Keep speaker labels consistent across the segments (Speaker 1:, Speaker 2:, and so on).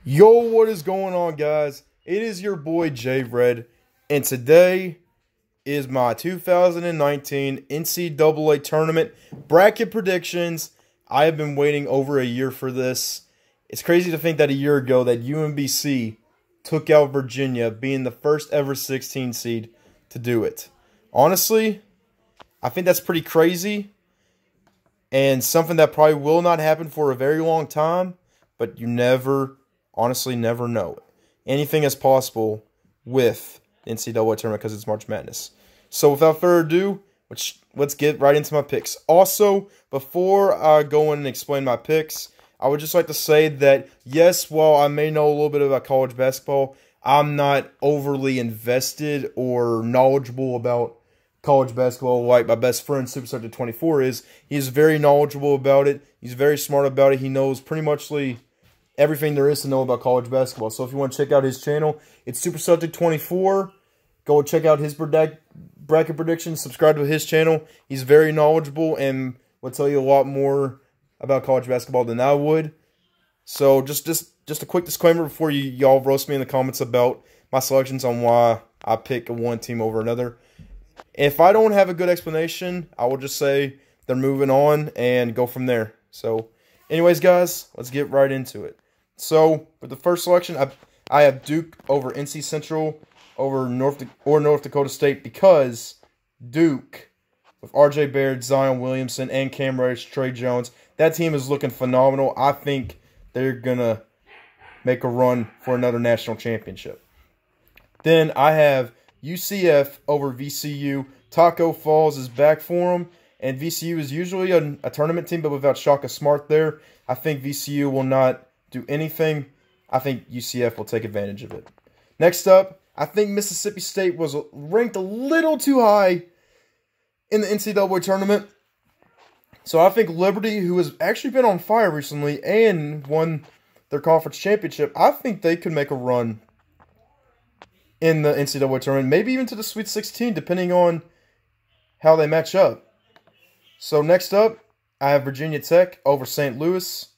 Speaker 1: Yo, what is going on, guys? It is your boy J Red, and today is my 2019 NCAA Tournament bracket predictions. I have been waiting over a year for this. It's crazy to think that a year ago that UMBC took out Virginia, being the first ever 16 seed to do it. Honestly, I think that's pretty crazy and something that probably will not happen for a very long time, but you honestly never know. Anything is possible with the NCAA tournament because it's March Madness. So without further ado, let's get right into my picks. Also, before I go in and explain my picks, I would just like to say that, yes, while I may know a little bit about college basketball, I'm not overly invested or knowledgeable about college basketball like my best friend, Super Subject 24, is. He's very knowledgeable about it. He's very smart about it. He knows pretty much everything there is to know about college basketball. So if you want to check out his channel, it's Super Subject 24. Go check out his bracket predictions. Subscribe to his channel. He's very knowledgeable and will tell you a lot more about college basketball than I would. So just a quick disclaimer before y'all roast me in the comments about my selections on why I pick one team over another. If I don't have a good explanation, I will just say they're moving on and go from there. So anyways, guys, let's get right into it. So for the first selection, I have Duke over NC Central over North Dakota State because Duke, with R.J. Barrett, Zion Williamson, and Cam Reddish, Trey Jones, that team is looking phenomenal. I think they're going to make a run for another national championship. Then I have UCF over VCU. Taco Falls is back for them, and VCU is usually a tournament team, but without Shaka Smart there, I think VCU will not do anything. I think UCF will take advantage of it. Next up, I think Mississippi State was ranked a little too high in the NCAA tournament. So I think Liberty, who has actually been on fire recently and won their conference championship, I think they could make a run in the NCAA tournament, maybe even to the Sweet 16, depending on how they match up. So next up, I have Virginia Tech over St. Louis.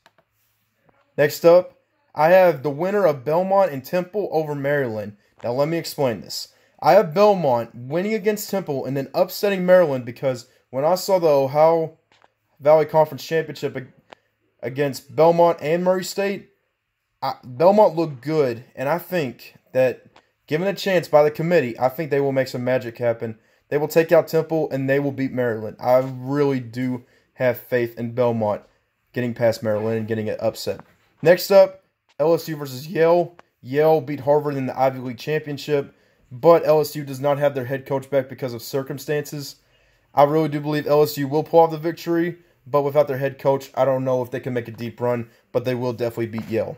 Speaker 1: Next up, I have the winner of Belmont and Temple over Maryland. Now let me explain this. I have Belmont winning against Temple and then upsetting Maryland because when I saw the Ohio Valley Conference Championship against Belmont and Murray State, Belmont looked good, and I think that given a chance by the committee, I think they will make some magic happen. They will take out Temple, and they will beat Maryland. I really do have faith in Belmont getting past Maryland and getting it upset. Next up, LSU versus Yale. Yale beat Harvard in the Ivy League Championship, but LSU does not have their head coach back because of circumstances. I really do believe LSU will pull off the victory, but without their head coach, I don't know if they can make a deep run, but they will definitely beat Yale.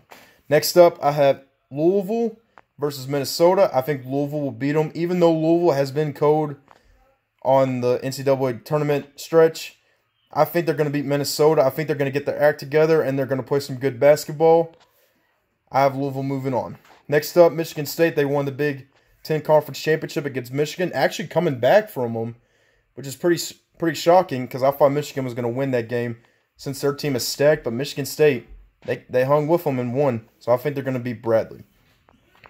Speaker 1: Next up, I have Louisville versus Minnesota. I think Louisville will beat them, even though Louisville has been cold on the NCAA tournament stretch. I think they're going to beat Minnesota. I think they're going to get their act together, and they're going to play some good basketball. I have Louisville moving on. Next up, Michigan State. They won the Big Ten Conference Championship against Michigan, actually coming back from them, which is pretty shocking because I thought Michigan was going to win that game since their team is stacked, but Michigan State, they hung with them and won, so I think they're going to beat Bradley.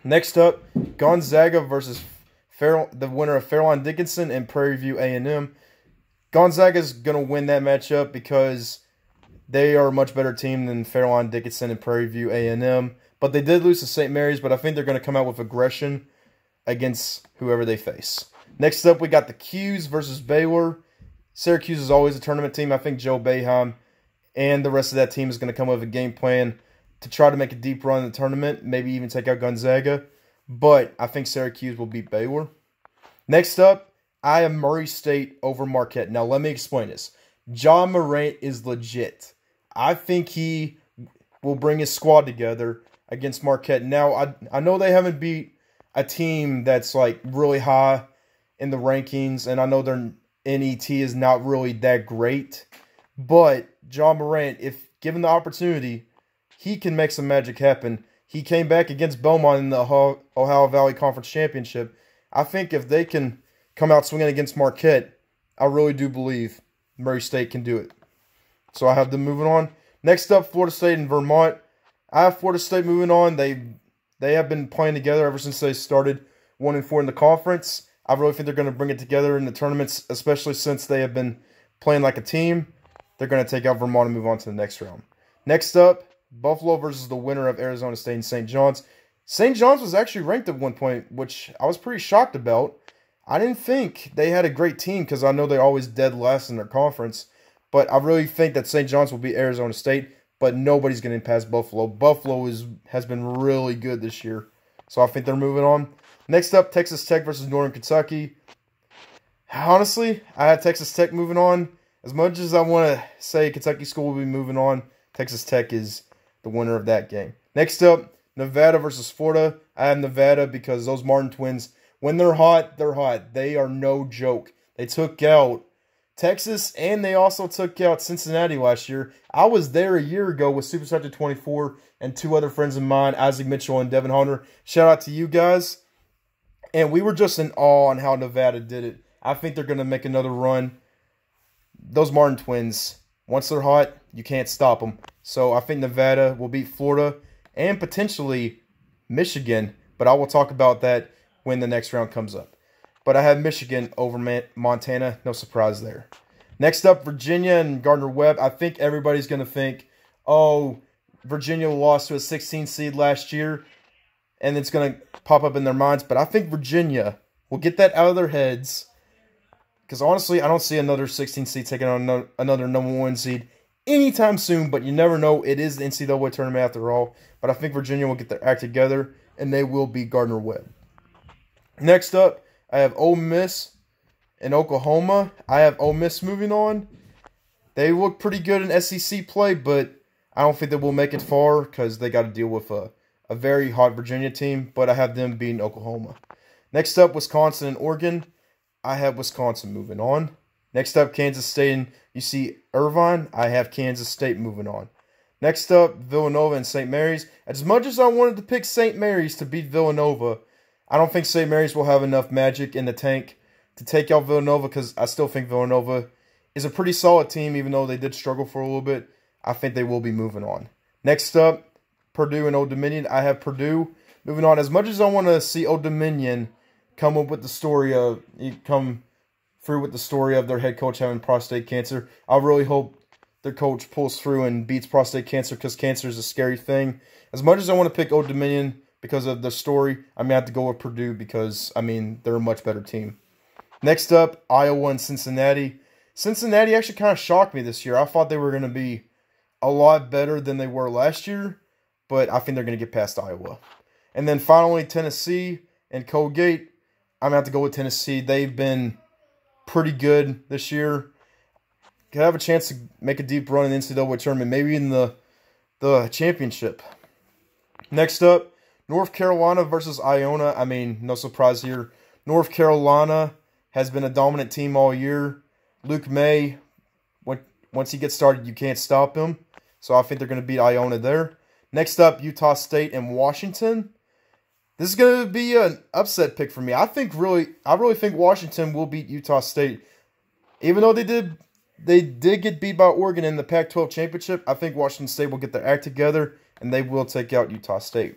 Speaker 1: Next up, Gonzaga versus Farrell, the winner of Farrell Dickinson and Prairie View A&M. Gonzaga is going to win that matchup because they are a much better team than Farrell Dickinson and Prairie View A&M. But they did lose to St. Mary's, but I think they're going to come out with aggression against whoever they face. Next up, we got the Qs versus Baylor. Syracuse is always a tournament team. I think Joe Boeheim and the rest of that team is going to come up with a game plan to try to make a deep run in the tournament, maybe even take out Gonzaga. But I think Syracuse will beat Baylor. Next up, I have Murray State over Marquette. Now, let me explain this. John Morant is legit. I think he will bring his squad together against Marquette. Now, I know they haven't beat a team that's like really high in the rankings, and I know their NET is not really that great. But John Morant, if given the opportunity, he can make some magic happen. He came back against Belmont in the Ohio Valley Conference Championship. I think if they can come out swinging against Marquette, I really do believe Murray State can do it. So I have them moving on. Next up, Florida State and Vermont. I have Florida State moving on. They have been playing together ever since they started 1-4 in the conference. I really think they're going to bring it together in the tournaments, especially since they have been playing like a team. They're going to take out Vermont and move on to the next round. Next up, Buffalo versus the winner of Arizona State and St. John's. St. John's was actually ranked at one point, which I was pretty shocked about. I didn't think they had a great team because I know they're always dead last in their conference. But I really think that St. John's will beat Arizona State, but nobody's getting past Buffalo. Buffalo has been really good this year, so I think they're moving on. Next up, Texas Tech versus Northern Kentucky. Honestly, I had Texas Tech moving on. As much as I want to say Kentucky school will be moving on, Texas Tech is the winner of that game. Next up, Nevada versus Florida. I have Nevada because those Martin twins, when they're hot, they're hot. They are no joke. They took out Texas, and they also took out Cincinnati last year. I was there a year ago with Super Sector 24 and two other friends of mine, Isaac Mitchell and Devin Hunter. Shout out to you guys. And we were just in awe on how Nevada did it. I think they're going to make another run. Those Martin twins, once they're hot, you can't stop them. So I think Nevada will beat Florida and potentially Michigan. But I will talk about that when the next round comes up. But I have Michigan over Montana. No surprise there. Next up, Virginia and Gardner-Webb. I think everybody's going to think, oh, Virginia lost to a 16 seed last year. And it's going to pop up in their minds. But I think Virginia will get that out of their heads. Because honestly, I don't see another 16 seed taking on another number 1 seed anytime soon. But you never know. It is the NCAA tournament after all. But I think Virginia will get their act together. And they will beat Gardner-Webb. Next up, I have Ole Miss and Oklahoma. I have Ole Miss moving on. They look pretty good in SEC play, but I don't think they will make it far because they got to deal with a very hot Virginia team, but I have them beating Oklahoma. Next up, Wisconsin and Oregon. I have Wisconsin moving on. Next up, Kansas State and UC Irvine. I have Kansas State moving on. Next up, Villanova and St. Mary's. As much as I wanted to pick St. Mary's to beat Villanova, I don't think St. Mary's will have enough magic in the tank to take out Villanova because I still think Villanova is a pretty solid team, even though they did struggle for a little bit. I think they will be moving on. Next up, Purdue and Old Dominion. I have Purdue moving on. As much as I want to see Old Dominion come through with the story of their head coach having prostate cancer, I really hope their coach pulls through and beats prostate cancer because cancer is a scary thing. As much as I want to pick Old Dominion because of the story, I'm going to have to go with Purdue because, they're a much better team. Next up, Iowa and Cincinnati. Cincinnati actually kind of shocked me this year. I thought they were going to be a lot better than they were last year, but I think they're going to get past Iowa. And then finally, Tennessee and Colgate. I'm going to have to go with Tennessee. They've been pretty good this year. Could have a chance to make a deep run in the NCAA tournament, maybe in the championship. Next up, North Carolina versus Iona. No surprise here. North Carolina has been a dominant team all year. Luke May, once he gets started, you can't stop him. So I think they're going to beat Iona there. Next up, Utah State and Washington. This is going to be an upset pick for me. I really think Washington will beat Utah State. Even though they did get beat by Oregon in the Pac-12 championship, I think Washington State will get their act together and they will take out Utah State.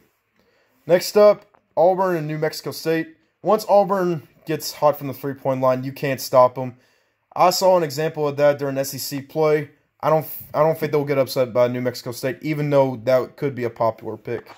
Speaker 1: Next up, Auburn and New Mexico State. Once Auburn gets hot from the three-point line, you can't stop them. I saw an example of that during SEC play. I don't think they'll get upset by New Mexico State, even though that could be a popular pick.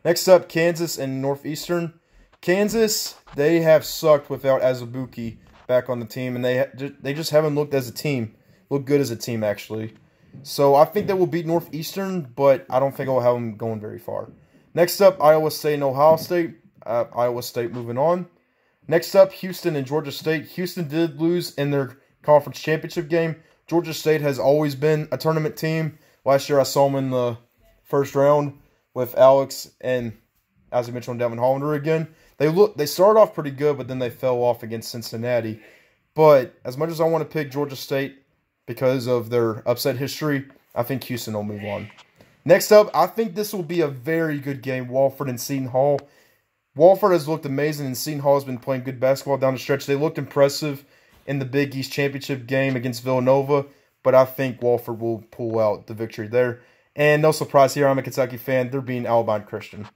Speaker 1: Next up, Kansas and Northeastern. Kansas, they have sucked without Azubuike back on the team, and they just haven't looked as a team. Looked good as a team, actually. So I think they will beat Northeastern, but I don't think I'll have them going very far. Next up, Iowa State and Ohio State. Iowa State moving on. Next up, Houston and Georgia State. Houston did lose in their conference championship game. Georgia State has always been a tournament team. Last year I saw them in the first round with Alex and, as I mentioned, Devin Hollander again. They started off pretty good, but then they fell off against Cincinnati. But as much as I want to pick Georgia State because of their upset history, I think Houston will move on. Next up, I think this will be a very good game, Wofford and Seton Hall. Wofford has looked amazing, and Seton Hall has been playing good basketball down the stretch. They looked impressive in the Big East Championship game against Villanova, but I think Wofford will pull out the victory there. And no surprise here, I'm a Kentucky fan. They're beating Alabama Christian.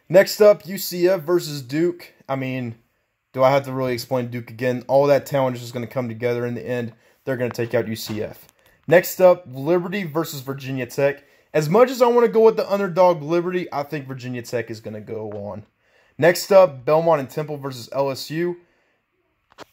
Speaker 1: Next up, UCF versus Duke. I mean, do I have to really explain Duke again? All that talent is just going to come together in the end. They're going to take out UCF. Next up, Liberty versus Virginia Tech. As much as I want to go with the underdog Liberty, I think Virginia Tech is going to go on. Next up, Belmont and Temple versus LSU.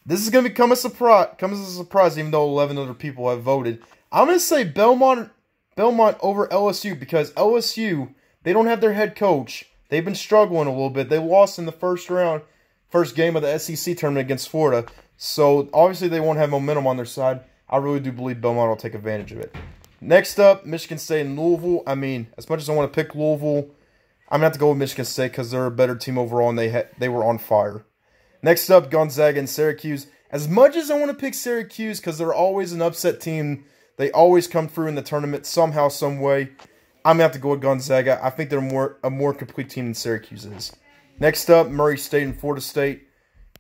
Speaker 1: This is going to become a surprise. Comes as a surprise, even though 11 other people have voted. I'm going to say Belmont over LSU because LSU, they don't have their head coach. They've been struggling a little bit. They lost in the first game of the SEC tournament against Florida. So, obviously, they won't have momentum on their side. I really do believe Belmont will take advantage of it. Next up, Michigan State and Louisville. I mean, as much as I want to pick Louisville, I'm going to have to go with Michigan State because they're a better team overall and they were on fire. Next up, Gonzaga and Syracuse. As much as I want to pick Syracuse because they're always an upset team, they always come through in the tournament somehow, some way, I'm going to have to go with Gonzaga. I think they're a more complete team than Syracuse is. Next up, Murray State and Florida State.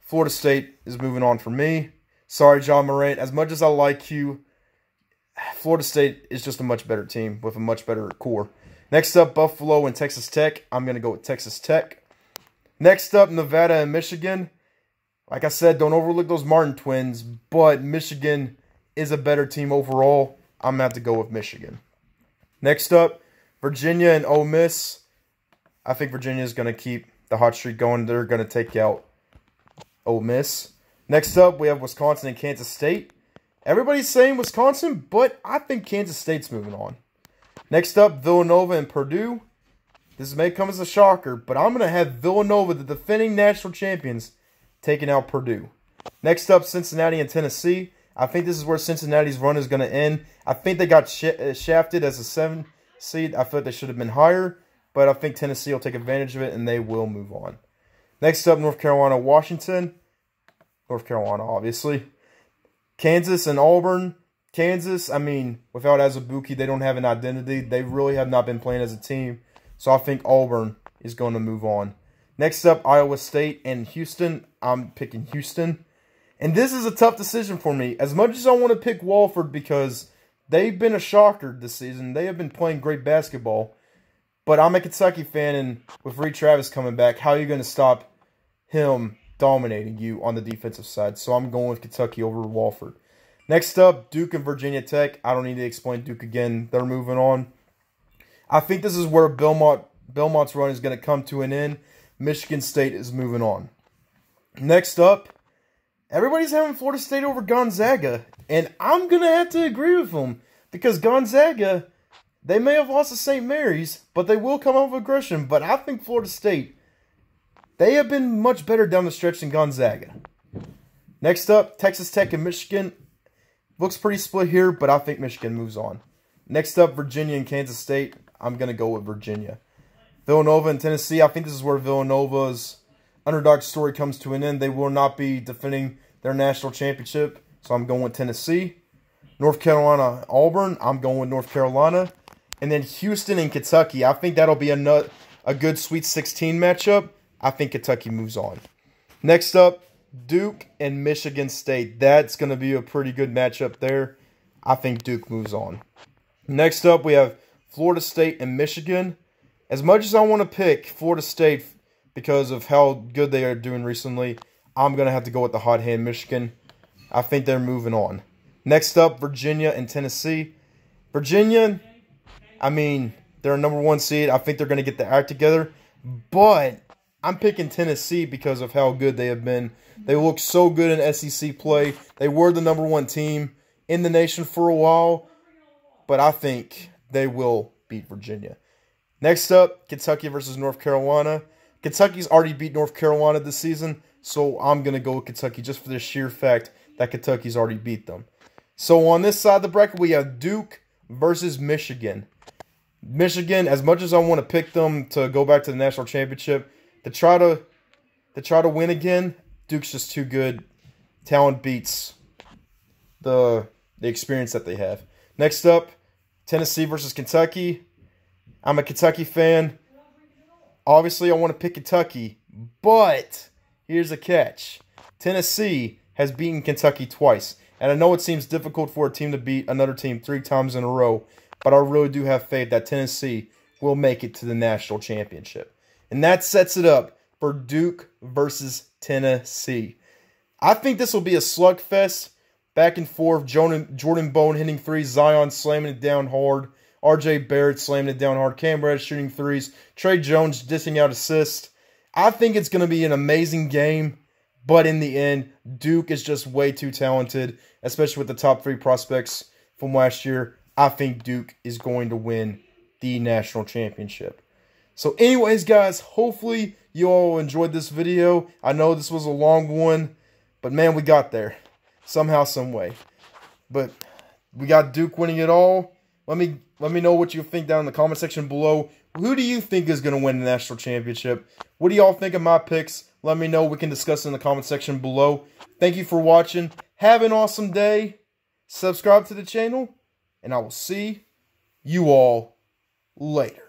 Speaker 1: Florida State is moving on for me. Sorry, John Morant. As much as I like you, Florida State is just a much better team with a much better core. Next up, Buffalo and Texas Tech. I'm going to go with Texas Tech. Next up, Nevada and Michigan. Like I said, don't overlook those Martin twins, but Michigan is a better team overall. I'm going to have to go with Michigan. Next up, Virginia and Ole Miss. I think Virginia is going to keep the hot streak going. They're going to take out Ole Miss. Next up, we have Wisconsin and Kansas State. Everybody's saying Wisconsin, but I think Kansas State's moving on. Next up, Villanova and Purdue. This may come as a shocker, but I'm going to have Villanova, the defending national champions, taking out Purdue. Next up, Cincinnati and Tennessee. I think this is where Cincinnati's run is going to end. I think they got shafted as a 7 seed. I feel like they should have been higher, but I think Tennessee will take advantage of it, and they will move on. Next up, North Carolina, Washington. North Carolina, obviously. Kansas and Auburn. Kansas, I mean, without Azubuike, they don't have an identity. They really have not been playing as a team. So I think Auburn is going to move on. Next up, Iowa State and Houston. I'm picking Houston. And this is a tough decision for me. As much as I want to pick Wofford because they've been a shocker this season. They have been playing great basketball. But I'm a Kentucky fan, and with Reed Travis coming back, how are you going to stop him dominating you on the defensive side? So I'm going with Kentucky over Wofford. Next up, Duke and Virginia Tech. I don't need to explain Duke again. They're moving on. I think this is where Belmont's run is going to come to an end. Michigan State is moving on. Next up, everybody's having Florida State over Gonzaga. And I'm going to have to agree with them. Because Gonzaga, they may have lost to St. Mary's, but they will come off aggression. But I think Florida State, they have been much better down the stretch than Gonzaga. Next up, Texas Tech and Michigan. Looks pretty split here, but I think Michigan moves on. Next up, Virginia and Kansas State. I'm going to go with Virginia. Villanova and Tennessee. I think this is where Villanova's underdog story comes to an end. They will not be defending their national championship, so I'm going with Tennessee. North Carolina, Auburn. I'm going with North Carolina. And then Houston and Kentucky. I think that'll be a good Sweet 16 matchup. I think Kentucky moves on. Next up, Duke and Michigan State. That's going to be a pretty good matchup there. I think Duke moves on. Next up, we have Florida State and Michigan. As much as I want to pick Florida State because of how good they are doing recently, I'm going to have to go with the hot hand Michigan. I think they're moving on. Next up, Virginia and Tennessee. Virginia, I mean, they're a #1 seed. I think they're going to get the act together. But I'm picking Tennessee because of how good they have been. They look so good in SEC play. They were the #1 team in the nation for a while. But I think they will beat Virginia. Next up, Kentucky versus North Carolina. Kentucky's already beat North Carolina this season. So I'm going to go with Kentucky just for the sheer fact that Kentucky's already beat them. So on this side of the bracket, we have Duke versus Michigan. Michigan, as much as I want to pick them to go back to the national championship, to try to win again, Duke's just too good. Talent beats the experience that they have. Next up, Tennessee versus Kentucky. I'm a Kentucky fan. Obviously, I want to pick Kentucky, but here's a catch. Tennessee has beaten Kentucky twice, and I know it seems difficult for a team to beat another team 3 times in a row, but I really do have faith that Tennessee will make it to the national championship. And that sets it up for Duke versus Tennessee. I think this will be a slugfest, back and forth. Jordan Bone hitting threes, Zion slamming it down hard, R.J. Barrett slamming it down hard, Cam Reddish shooting threes, Trey Jones dishing out assists. I think it's going to be an amazing game, but in the end, Duke is just way too talented, especially with the top 3 prospects from last year. I think Duke is going to win the national championship. So anyways, guys, hopefully you all enjoyed this video. I know this was a long one, but man, we got there. Somehow, some way. But we got Duke winning it all. Let me know what you think down in the comment section below. Who do you think is going to win the national championship? What do y'all think of my picks? Let me know. We can discuss in the comment section below. Thank you for watching. Have an awesome day. Subscribe to the channel. And I will see you all later.